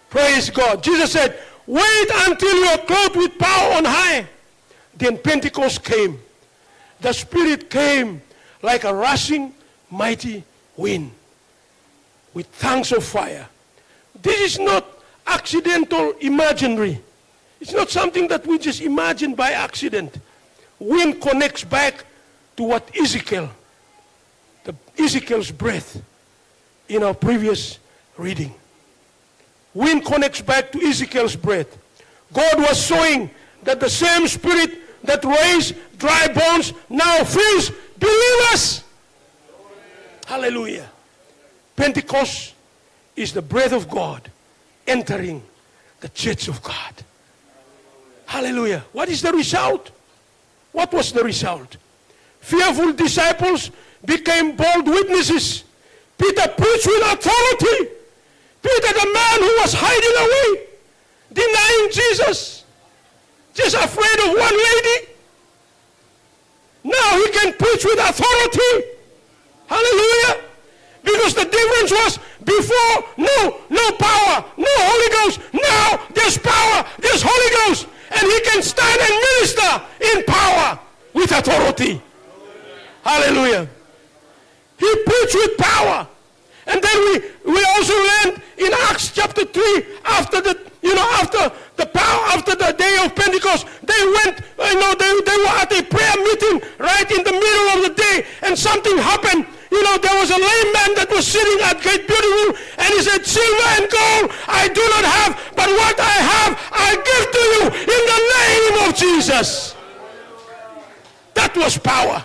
Praise God. Jesus said, wait until you are clothed with power on high. Then Pentecost came. The Spirit came like a rushing, mighty wind with tongues of fire. This is not accidental imaginary. It's not something that we just imagine by accident. Wind connects back to what Ezekiel's breath in our previous reading. Wind connects back to Ezekiel's breath. God was showing that the same Spirit that raised dry bones now fills believers. Hallelujah. Pentecost is the breath of God entering the church of God. Hallelujah. What is the result? What was the result? Fearful disciples became bold witnesses. Peter preached with authority. Peter, the man who was hiding away, denying Jesus, just afraid of one lady. Now he can preach with authority. Hallelujah. Because the difference was before, no power, no Holy Ghost. Now there's power, there's Holy Ghost. And he can stand and minister in power with authority. Hallelujah. He preached with power. And then we also learned in Acts chapter 3, after the day of Pentecost, they went, they were at a prayer meeting right in the middle of the day, and something happened. There was a lame man that was sitting at Great Beautiful, and he said, silver and gold I do not have, but what I have I give to you in the name of Jesus. That was power.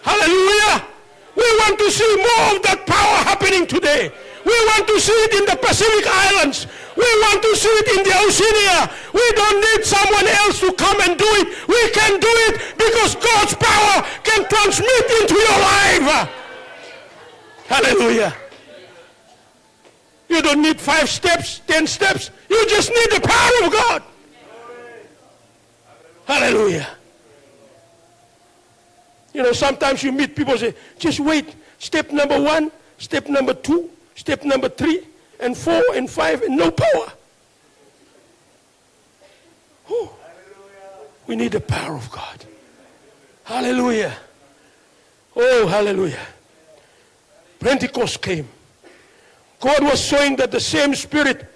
Hallelujah. We want to see more of that power happening today. We want to see it in the Pacific Islands. We want to see it in the Oceania. We don't need someone else to come and do it. We can do it because God's power can transmit into your life. Hallelujah. You don't need 5 steps, 10 steps. You just need the power of God. Hallelujah. Sometimes you meet people say, just wait. Step number 1, step number 2, step number 3, and 4, and 5, and no power. Whew. We need the power of God. Hallelujah. Oh, hallelujah. Pentecost came. God was showing that the same Spirit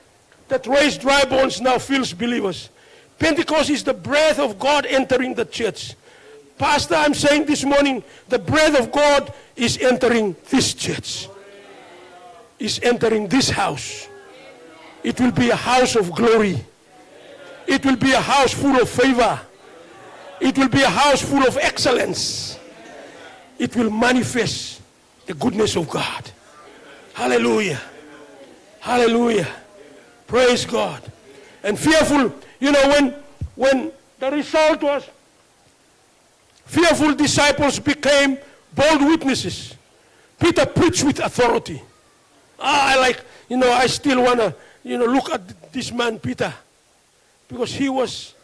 that raised dry bones now fills believers. Pentecost is the breath of God entering the church. Pastor, I'm saying this morning, the breath of God is entering this church. Is entering this house. It will be a house of glory. It will be a house full of favor. It will be a house full of excellence. It will manifest the goodness of God. Hallelujah. Hallelujah. Praise God. And fearful, you know, when the result was fearful disciples became bold witnesses. Peter preached with authority. I still want to, look at this man, Peter. Because he was,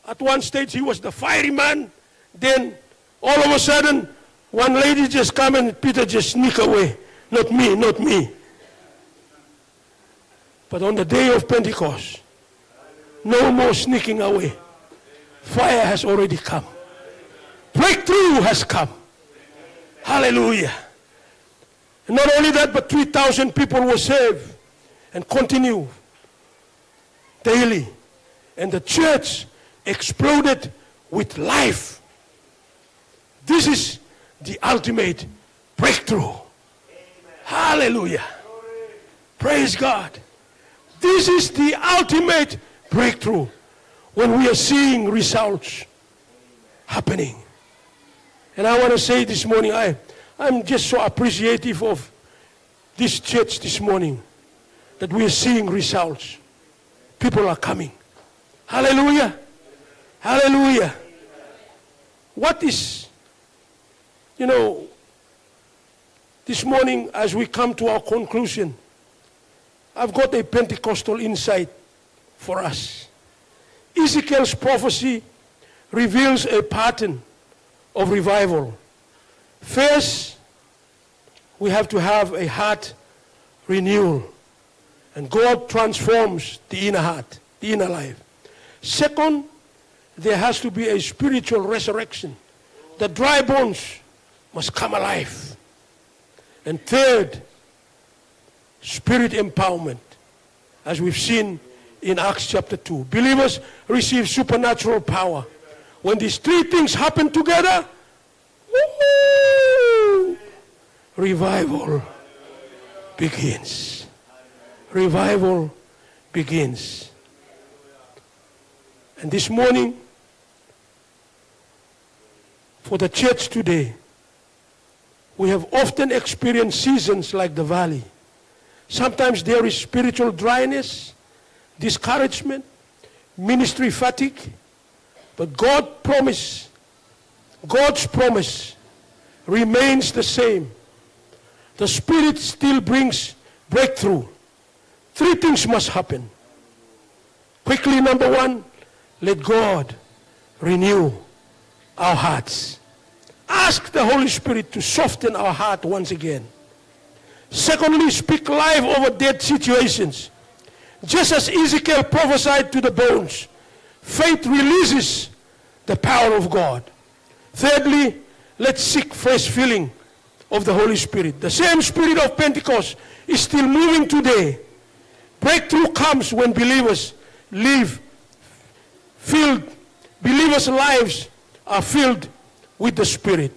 at one stage, he was the fiery man. Then, all of a sudden, one lady just come and Peter just sneak away. Not me, not me. But on the day of Pentecost, no more sneaking away. Fire has already come. Breakthrough has come. Hallelujah. And not only that, but 3,000 people were saved and continue daily. And the church exploded with life. This is the ultimate breakthrough. Hallelujah. Praise God. This is the ultimate breakthrough when we are seeing results happening. And I want to say this morning, I'm just so appreciative of this church this morning that we are seeing results. People are coming. Hallelujah. Hallelujah. What is, this morning as we come to our conclusion, I've got a Pentecostal insight for us. Ezekiel's prophecy reveals a pattern of revival. First, we have to have a heart renewal. And God transforms the inner heart, the inner life. Second, there has to be a spiritual resurrection. The dry bones must come alive. And third, spirit empowerment, as we've seen in Acts chapter 2. Believers receive supernatural power. When these three things happen together, woo, revival begins. Revival begins. And this morning, for the church today, we have often experienced seasons like the valley. Sometimes there is spiritual dryness, discouragement, ministry fatigue. But God's promise remains the same. The Spirit still brings breakthrough. Three things must happen. Quickly, number one, let God renew our hearts. Ask the Holy Spirit to soften our heart once again. Secondly, speak life over dead situations. Just as Ezekiel prophesied to the bones, faith releases the power of God. Thirdly, let's seek fresh filling of the Holy Spirit. The same Spirit of Pentecost is still moving today. Breakthrough comes when believers believers' lives are filled with the Spirit.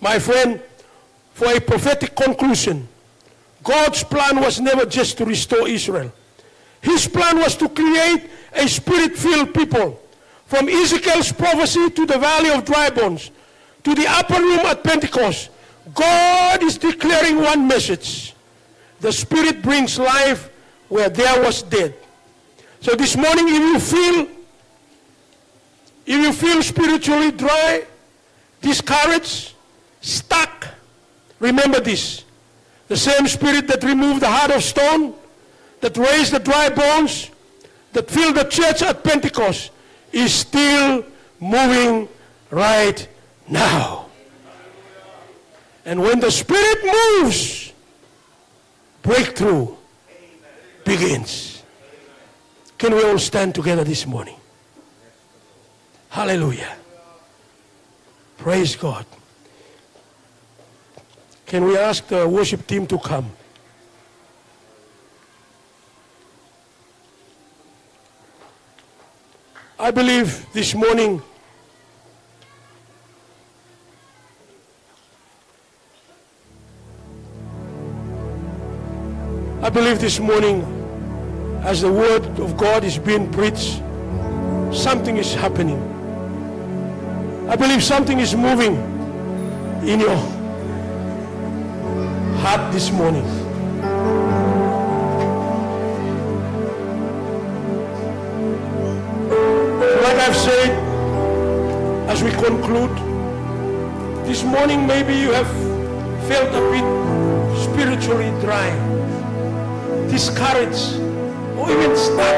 My friend, for a prophetic conclusion, God's plan was never just to restore Israel. His plan was to create a Spirit-filled people. From Ezekiel's prophecy to the valley of dry bones, to the upper room at Pentecost, God is declaring one message. The Spirit brings life where there was death. So this morning, if you feel spiritually dry, discouraged, stuck, remember this. The same Spirit that removed the heart of stone, that raised the dry bones, that filled the church at Pentecost, is still moving right now. And when the Spirit moves, breakthrough begins. Can we all stand together this morning? Hallelujah. Praise God. Can we ask the worship team to come? I believe this morning as the word of God is being preached, something is happening. I believe something is moving in your heart this morning. Like I've said, as we conclude, this morning maybe you have felt a bit spiritually dry, discouraged, or even stuck.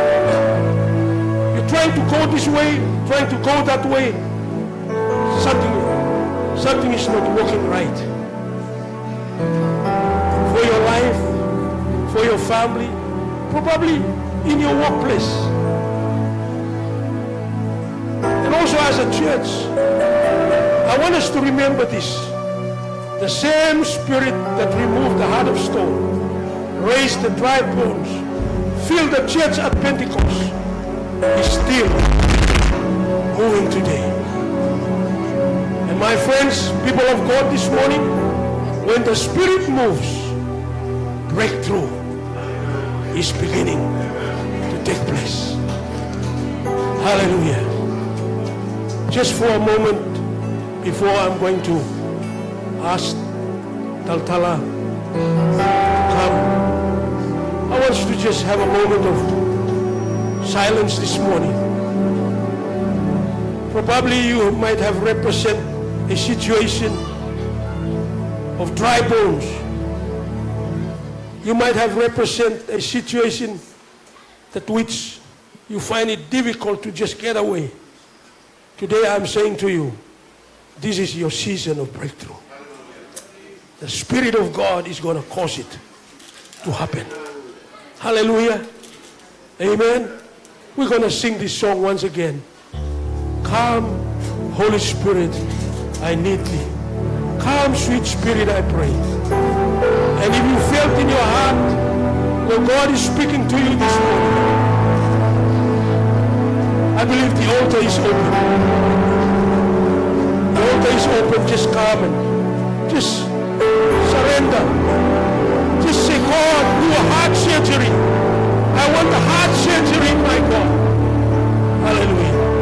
You're trying to go this way, trying to go that way. Something is not working right. For your life, for your family, probably in your workplace. And also as a church, I want us to remember this. The same Spirit that removed the heart of stone, raised the dry bones, filled the church at Pentecost, is still moving today. And my friends, people of God, this morning, when the Spirit moves, breakthrough is beginning to take place. Hallelujah. Just for a moment, before I'm going to ask Taltala to come, I want you to just have a moment of silence this morning. Probably you might have represented a situation of dry bones. You might have represented a situation that which you find it difficult to just get away. Today I'm saying to you, this is your season of breakthrough. The Spirit of God is going to cause it to happen. Hallelujah. Amen. We're going to sing this song once again. Come, Holy Spirit, I need thee. Come, sweet Spirit, I pray. And if you felt in your heart that God is speaking to you this morning, I believe the altar is open. The altar is open. Just come and just surrender. Just say, God, do a heart surgery. I want a heart surgery, my God. Hallelujah.